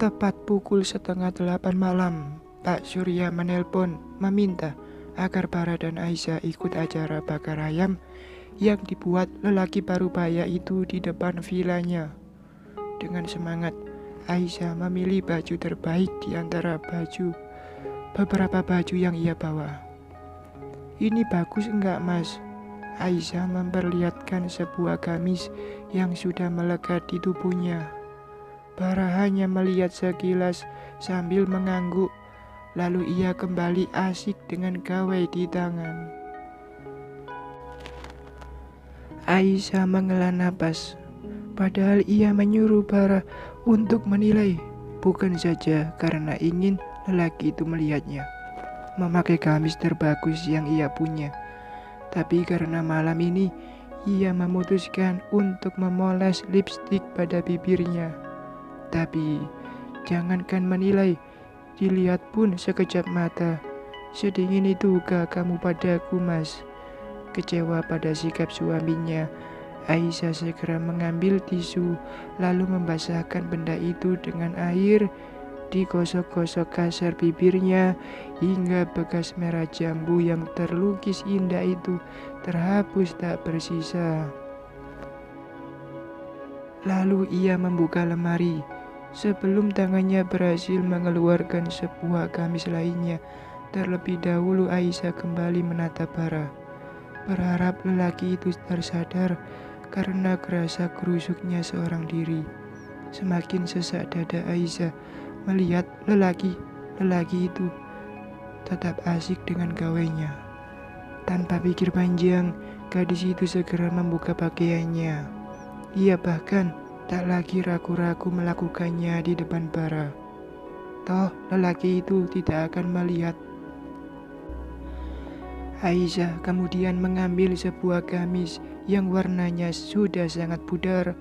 Tepat pukul 7:30 malam, Pak Surya menelpon meminta agar Bara dan Aisyah ikut acara bakar ayam yang dibuat lelaki parubaya itu di depan vilanya. Dengan semangat, Aisyah memilih baju terbaik di antara beberapa baju yang ia bawa. "Ini bagus enggak, Mas?" Aisyah memperlihatkan sebuah gamis yang sudah melekat di tubuhnya. Bara hanya melihat sekilas sambil mengangguk, lalu ia kembali asik dengan gawai di tangan. Aisyah menghela napas, padahal ia menyuruh Bara untuk menilai, bukan saja karena ingin lelaki itu melihatnya memakai gamis terbagus yang ia punya, tapi karena malam ini ia memutuskan untuk memoles lipstik pada bibirnya. Tapi jangankan menilai, dilihat pun sekejap mata. "Sedingin itukah kamu padaku, Mas?" Kecewa pada sikap suaminya, Aisyah segera mengambil tisu lalu membasahkan benda itu dengan air. Digosok-gosok kasar bibirnya hingga bekas merah jambu yang terlukis indah itu terhapus tak bersisa. Lalu ia membuka lemari. Sebelum tangannya berhasil mengeluarkan sebuah gamis lainnya, terlebih dahulu Aisyah kembali menatap Bara, berharap lelaki itu tersadar karena kerasa kerusuknya seorang diri. Semakin sesak dada Aisyah melihat lelaki itu tetap asik dengan gawainya. Tanpa pikir panjang, gadis itu segera membuka pakaiannya. Ia bahkan tak lagi ragu-ragu melakukannya di depan Bara. Toh lelaki itu tidak akan melihat. Aisyah kemudian mengambil sebuah gamis yang warnanya sudah sangat pudar,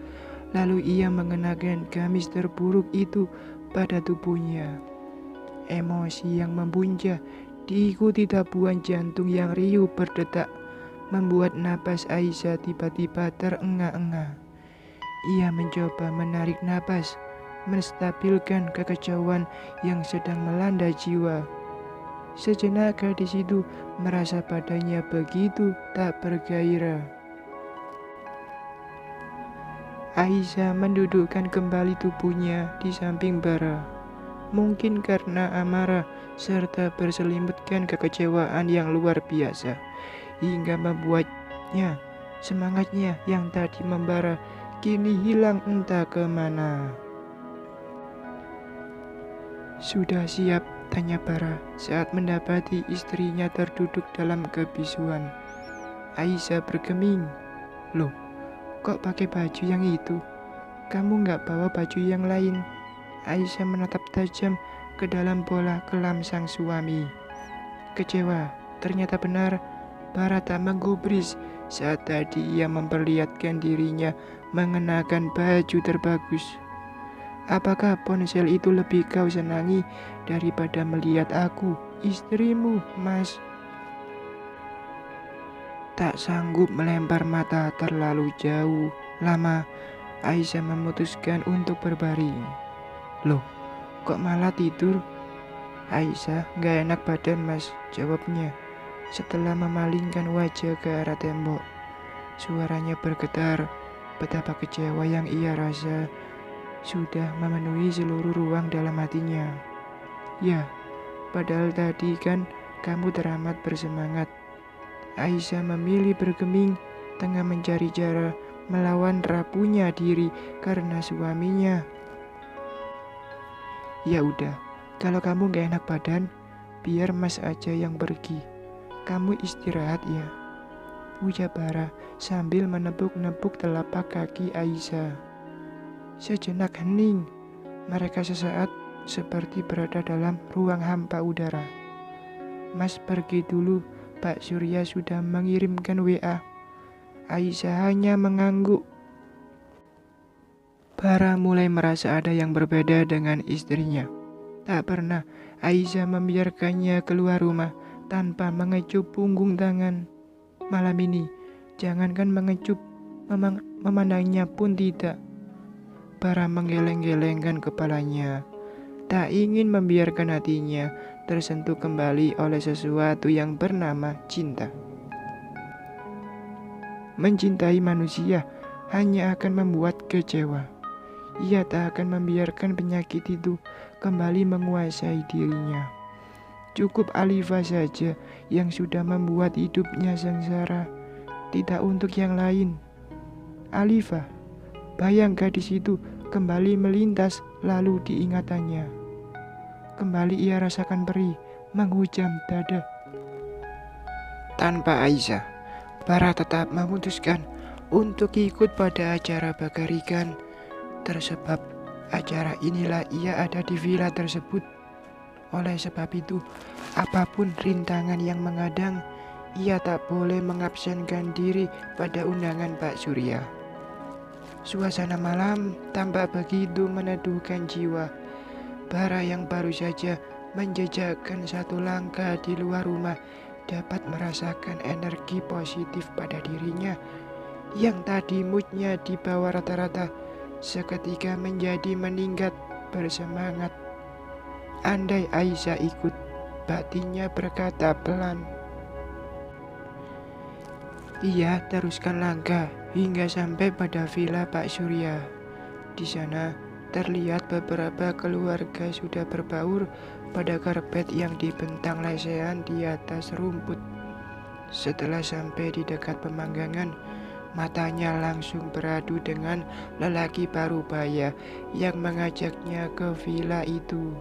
lalu ia mengenakan gamis terburuk itu pada tubuhnya. Emosi yang membuncah diikuti tabuhan jantung yang riuh berdetak membuat napas Aisyah tiba-tiba terengah-engah. Ia mencoba menarik napas, menstabilkan kekacauan yang sedang melanda jiwa. Sejenak gadis itu merasa badannya begitu tak bergairah. Aisyah mendudukkan kembali tubuhnya di samping Bara. Mungkin karena amarah serta berselimutkan kekecewaan yang luar biasa, hingga membuatnya semangatnya yang tadi membara kini hilang entah kemana. "Sudah siap?" tanya Bara saat mendapati istrinya terduduk dalam kebisuan. Aisyah bergeming. "Loh, kok pakai baju yang itu? Kamu nggak bawa baju yang lain?" Aisyah menatap tajam ke dalam bola kelam sang suami. Kecewa, ternyata benar Bara tak menggubris saat tadi ia memperlihatkan dirinya mengenakan baju terbagus. "Apakah ponsel itu lebih kau senangi daripada melihat aku, istrimu, Mas?" Tak sanggup melempar mata terlalu jauh lama, Aisyah memutuskan untuk berbaring. "Loh, kok malah tidur?" "Aisyah, gak enak badan, Mas," jawabnya setelah memalingkan wajah ke arah tembok. Suaranya bergetar, betapa kecewa yang ia rasa sudah memenuhi seluruh ruang dalam hatinya. "Ya, padahal tadi kan kamu teramat bersemangat." Aisyah memilih bergeming, tengah mencari cara melawan rapuhnya diri karena suaminya. "Ya udah, kalau kamu gak enak badan, biar Mas aja yang pergi. Kamu istirahat ya," ujar Bara sambil menepuk-nepuk telapak kaki Aisyah. Sejenak hening, mereka sesaat seperti berada dalam ruang hampa udara. "Mas pergi dulu, Pak Surya sudah mengirimkan WA." Aisyah hanya mengangguk. Bara mulai merasa ada yang berbeda dengan istrinya. Tak pernah Aisyah membiarkannya keluar rumah tanpa mengecup punggung tangan. Malam ini, jangankan mengecup, memandangnya pun tidak. Bara menggeleng-gelengkan kepalanya. tak ingin membiarkan hatinya tersentuh kembali oleh sesuatu yang bernama cinta. Mencintai manusia hanya akan membuat kecewa. Ia tak akan membiarkan penyakit itu kembali menguasai dirinya. Cukup Alifa saja yang sudah membuat hidupnya sengsara, tidak untuk yang lain. Alifa, bayang gadis itu kembali melintas lalu diingatannya. Kembali ia rasakan perih menghujam dada. Tanpa Aisyah, Bara tetap memutuskan untuk ikut pada acara bakar ikan. Tersebab acara inilah ia ada di villa tersebut. Oleh sebab itu, apapun rintangan yang menghadang, ia tak boleh mengabsenkan diri pada undangan Pak Surya. Suasana malam tampak begitu meneduhkan jiwa. Bara yang baru saja menjejakkan satu langkah di luar rumah dapat merasakan energi positif pada dirinya yang tadi moodnya di bawah rata-rata seketika menjadi meningkat bersemangat. Andai Aisyah ikut, batinnya berkata pelan. Ia teruskan langkah hingga sampai pada villa Pak Surya. Di sana terlihat beberapa keluarga sudah berbaur pada karpet yang dibentang lesehan di atas rumput. Setelah sampai di dekat pemanggangan, matanya langsung beradu dengan lelaki parubaya yang mengajaknya ke villa itu.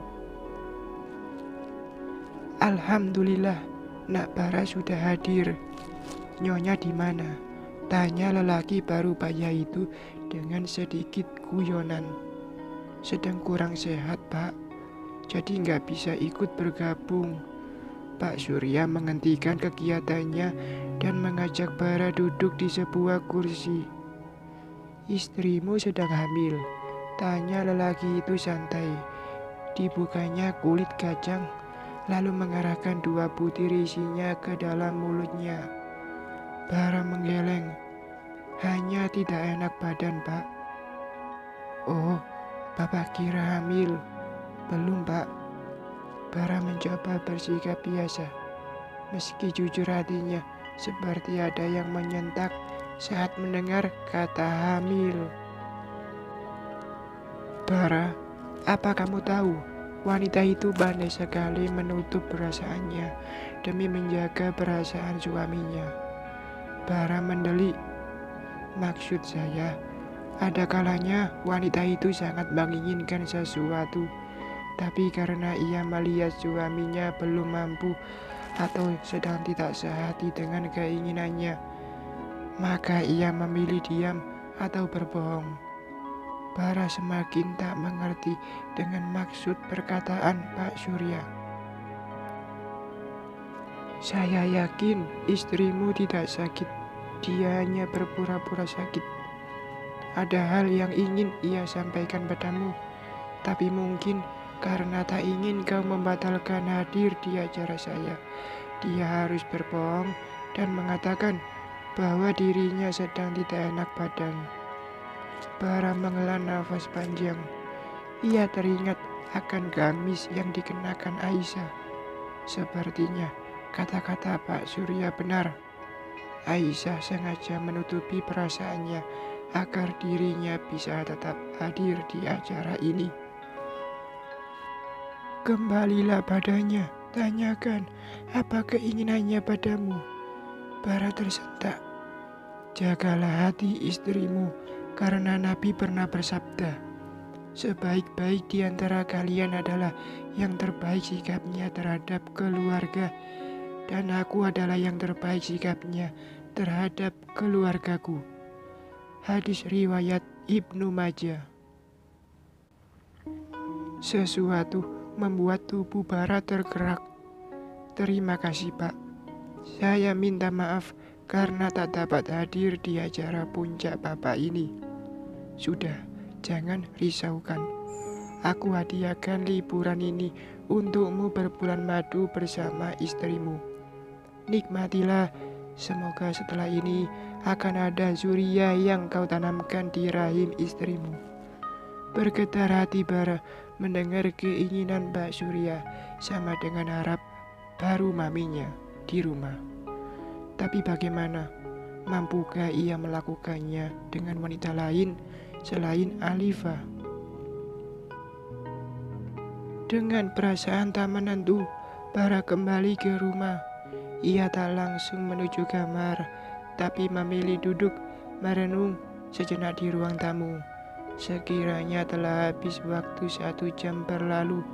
Alhamdulillah, Nak Bara sudah hadir. Nyonya di mana? Tanya lelaki parubaya itu dengan sedikit guyonan. Sedang kurang sehat, Pak. Jadi nggak bisa ikut bergabung. Pak Surya menghentikan kegiatannya dan mengajak Bara duduk di sebuah kursi. Istrimu sedang hamil, tanya lelaki itu santai. Dibukanya kulit kacang, lalu mengarahkan 2 butir isinya ke dalam mulutnya. Bara menggeleng. Hanya tidak enak badan, Pak. Oh, Bapak kira hamil. Belum, Pak. Bara mencoba bersikap biasa. Meski jujur hatinya seperti ada yang menyentak saat mendengar kata hamil. Bara, apa kamu tahu? Wanita itu pandai sekali menutup perasaannya demi menjaga perasaan suaminya. Bara mendelik. Maksud saya, ada kalanya wanita itu sangat menginginkan sesuatu. Tapi karena ia melihat suaminya belum mampu atau sedang tidak sehati dengan keinginannya, maka ia memilih diam atau berbohong. Bara semakin tak mengerti dengan maksud perkataan Pak Surya. Saya yakin istrimu tidak sakit, dia hanya berpura-pura sakit. Ada hal yang ingin ia sampaikan padamu, tapi mungkin karena tak ingin kau membatalkan hadir di acara saya, dia harus berbohong dan mengatakan bahwa dirinya sedang tidak enak badan. Bara menghela nafas panjang. Ia teringat akan gamis yang dikenakan Aisyah. Sepertinya kata-kata Pak Surya benar. Aisyah sengaja menutupi perasaannya agar dirinya bisa tetap hadir di acara ini. Kembalilah padanya, tanyakan apa keinginannya padamu. Bara tersentak. Jagalah hati istrimu, karena Nabi pernah bersabda, sebaik-baik di antara kalian adalah yang terbaik sikapnya terhadap keluarga, dan aku adalah yang terbaik sikapnya terhadap keluargaku. Hadis riwayat Ibnu Majah. Sesuatu membuat tubuh Bara tergerak. Terima kasih, Pak. Saya minta maaf karena tak dapat hadir di acara puncak Bapak ini. Sudah, jangan risaukan. Aku hadiahkan liburan ini untukmu berbulan madu bersama istrimu. Nikmatilah, semoga setelah ini akan ada zuriya yang kau tanamkan di rahim istrimu. Bergetar hati Bara mendengar keinginan Mbak Surya sama dengan harap baru maminya di rumah. Tapi bagaimana? Mampukah ia melakukannya dengan wanita lain selain Alifa? Dengan perasaan tak menentu, Bara kembali ke rumah. Ia tak langsung menuju kamar, tapi memilih duduk merenung sejenak di ruang tamu. Sekiranya telah habis waktu 1 jam berlalu,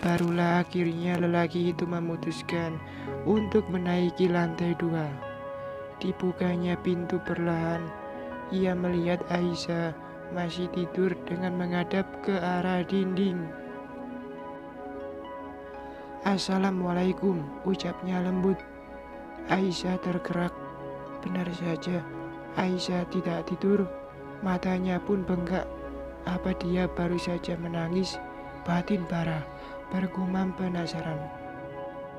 barulah akhirnya lelaki itu memutuskan untuk menaiki lantai 2. Dibukanya pintu perlahan, ia melihat Aisyah masih tidur dengan menghadap ke arah dinding. "Assalamualaikum," ucapnya lembut. Aisyah tergerak. Benar saja, Aisyah tidak tidur, matanya pun bengkak. Apa dia baru saja menangis? Batin Bara bergumam penasaran.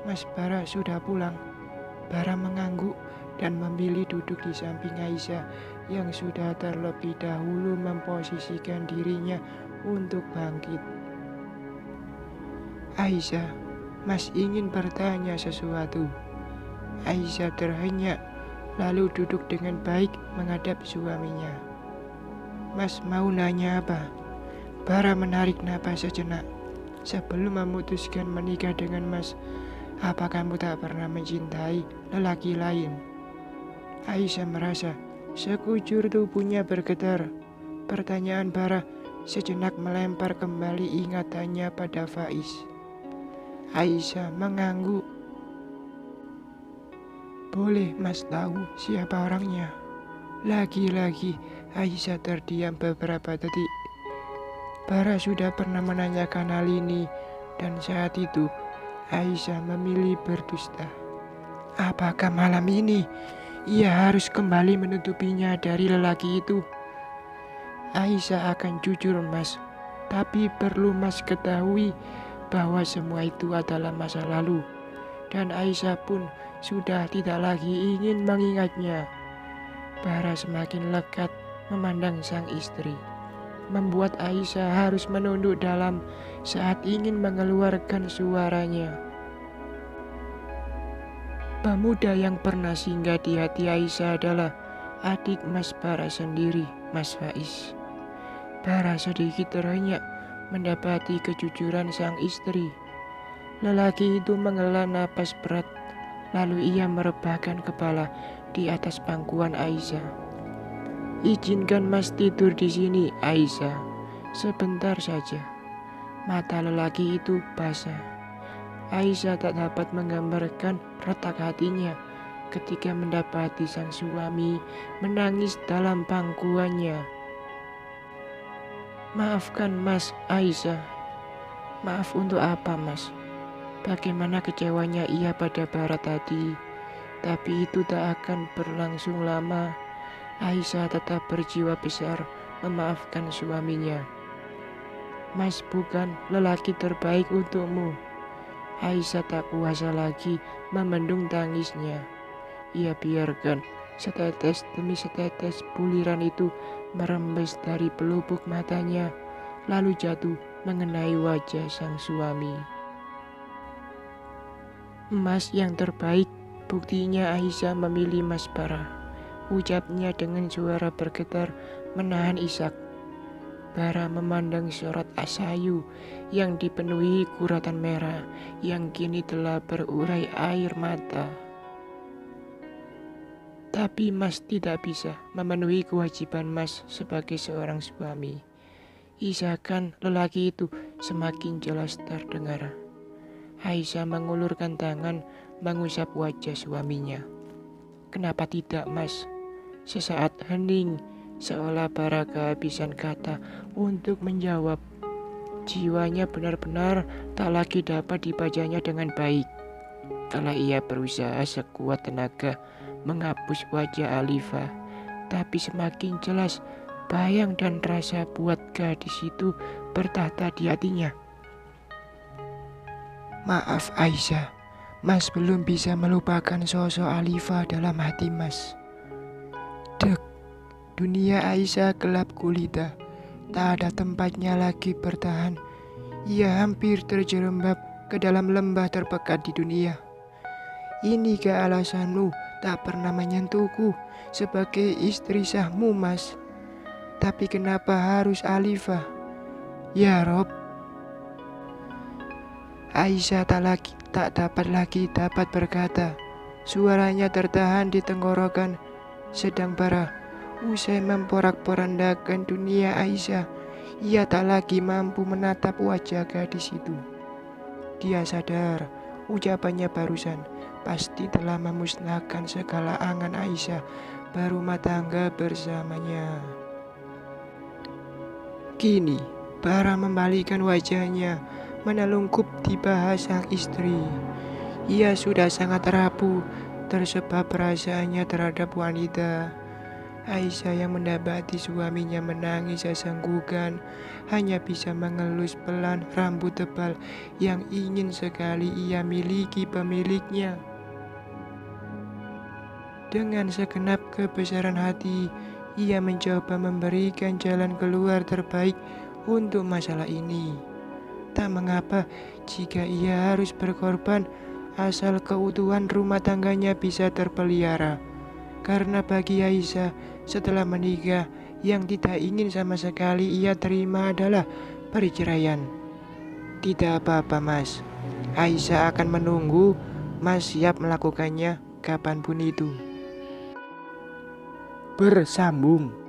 "Mas Bara sudah pulang?" Bara mengangguk dan memilih duduk di samping Aisyah yang sudah terlebih dahulu memposisikan dirinya untuk bangkit. "Aisyah, Mas ingin bertanya sesuatu." Aisyah terhenyak, lalu duduk dengan baik menghadap suaminya. "Mas mau nanya apa?" Bara menarik napas sejenak. "Sebelum memutuskan menikah dengan Mas, apa kamu tak pernah mencintai lelaki lain?" Aisyah merasa sekujur tubuhnya bergetar. Pertanyaan Bara sejenak melempar kembali ingatannya pada Faiz. Aisyah mengangguk. "Boleh Mas tahu siapa orangnya?" Lagi-lagi Aisyah terdiam beberapa detik. Bara sudah pernah menanyakan hal ini, dan saat itu Aisyah memilih berdusta. Apakah malam ini ia harus kembali menutupinya dari lelaki itu? "Aisyah akan jujur Mas, tapi perlu Mas ketahui bahwa semua itu adalah masa lalu, dan Aisyah pun sudah tidak lagi ingin mengingatnya." Bara semakin lekat memandang sang istri, membuat Aisyah harus menunduk dalam saat ingin mengeluarkan suaranya. Pemuda yang pernah singgah di hati Aisyah adalah adik Mas Bara sendiri, Mas Faiz. Bara sedikit terhenyak mendapati kejujuran sang istri. Lelaki itu menghela napas berat, lalu ia merebahkan kepala di atas pangkuan Aisyah. "Izinkan Mas tidur di sini, Aisyah. Sebentar saja." Mata lelaki itu basah. Aisyah tak dapat menggambarkan retak hatinya ketika mendapati sang suami menangis dalam pangkuannya. "Maafkan Mas, Aisyah." "Maaf untuk apa Mas?" Bagaimana kecewanya ia pada Bara tadi. Tapi itu tak akan berlangsung lama. Aisyah tetap berjiwa besar memaafkan suaminya. "Mas bukan lelaki terbaik untukmu." Aisyah tak kuasa lagi membendung tangisnya. Ia biarkan setetes demi setetes buliran itu merembes dari pelupuk matanya, lalu jatuh mengenai wajah sang suami. "Mas yang terbaik." Buktinya Aisyah memilih Mas Bara, ucapnya dengan suara bergetar menahan isak. Bara memandang sorot Asayu yang dipenuhi guratan merah yang kini telah berurai air mata. Tapi Mas tidak bisa memenuhi kewajiban Mas sebagai seorang suami. Isakan lelaki itu semakin jelas terdengar. Aisyah mengulurkan tangan mengusap wajah suaminya. "Kenapa tidak Mas?" Sesaat hening, seolah Bara kehabisan kata untuk menjawab. Jiwanya benar-benar tak lagi dapat dibacanya dengan baik. Kala ia berusaha sekuat tenaga menghapus wajah Alifa, tapi semakin jelas bayang dan rasa buat gadis itu bertahta di hatinya. "Maaf Aisyah, Mas belum bisa melupakan sosok Alifa dalam hati Mas." Dek, dunia Aisyah gelap gulita. Tak ada tempatnya lagi bertahan. Ia hampir terjerembab ke dalam lembah terpekat di dunia. Inikah alasanmu tak pernah menyentuhku sebagai istri sahmu, Mas? Tapi kenapa harus Alifah? Ya Rob. Aisyah tak dapat berkata. Suaranya tertahan di tenggorokan sedang parah. Usai memporak-porandakan dunia Aisyah, ia tak lagi mampu menatap wajah gadis itu. Dia sadar ucapannya barusan pasti telah memusnahkan segala angan Aisyah berumah tangga bersamanya. Kini, Bara membalikkan wajahnya, menelungkup di paha sang istri. Ia sudah sangat rapuh, tersebab perasaannya terhadap wanita. Aisyah yang mendapati suaminya menangis sesenggukan hanya bisa mengelus pelan rambut tebal yang ingin sekali ia miliki pemiliknya. Dengan segenap kebesaran hati, ia mencoba memberikan jalan keluar terbaik untuk masalah ini. Tak mengapa jika ia harus berkorban asal keutuhan rumah tangganya bisa terpelihara. Karena bagi Aisyah, setelah menikah, yang tidak ingin sama sekali ia terima adalah perceraian. Tidak apa-apa, Mas. Aisyah akan menunggu Mas siap melakukannya kapanpun itu. Bersambung.